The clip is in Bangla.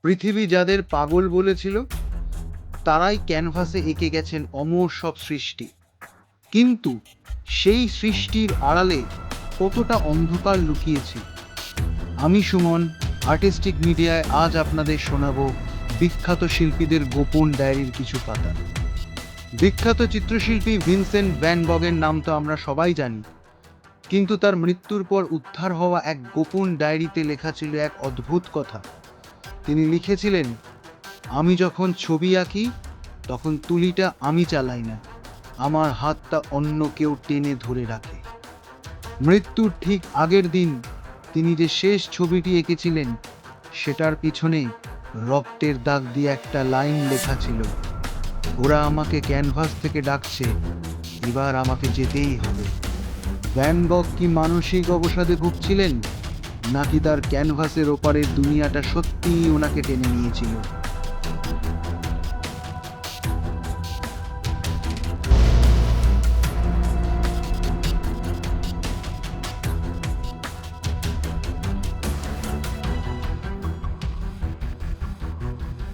পৃথিবী যাদের পাগল বলেছিল তারাই ক্যানভাসে এঁকে গেছেন অমর সব সৃষ্টি। কিন্তু সেই সৃষ্টির আড়ালে কতটা অন্ধকার লুকিয়েছে। আমি সুমন, আর্টিস্টিক মিডিয়ায় আজ আপনাদের শোনাবো বিখ্যাত শিল্পীদের গোপন ডায়েরির কিছু পাতা। বিখ্যাত চিত্রশিল্পী ভিনসেন্ট ভ্যান গগের নাম তো আমরা সবাই জানি, কিন্তু তার মৃত্যুর পর উদ্ধার হওয়া এক গোপন ডায়েরিতে লেখা ছিল এক অদ্ভুত কথা। তিনি লিখেছিলেন, আমি যখন ছবি আঁকি তখন তুলিটা আমি চালাই না, আমার হাতটা অন্য কেউ টেনে ধরে রাখে। মৃত্যুর ঠিক আগের দিন তিনি যে শেষ ছবিটি এঁকেছিলেন সেটার পিছনে রক্তের দাগ দিয়ে একটা লাইন লেখা ছিল, ওরা আমাকে ক্যানভাস থেকে ডাকছে, এবার আমাকে যেতেই হবে। ভ্যান গগ কি মানসিক অবসাদে ভুগছিলেন, নাকি তার ক্যানভাসের ওপারের দুনিয়াটা সত্যিই ওনাকে টেনে নিয়েছিল?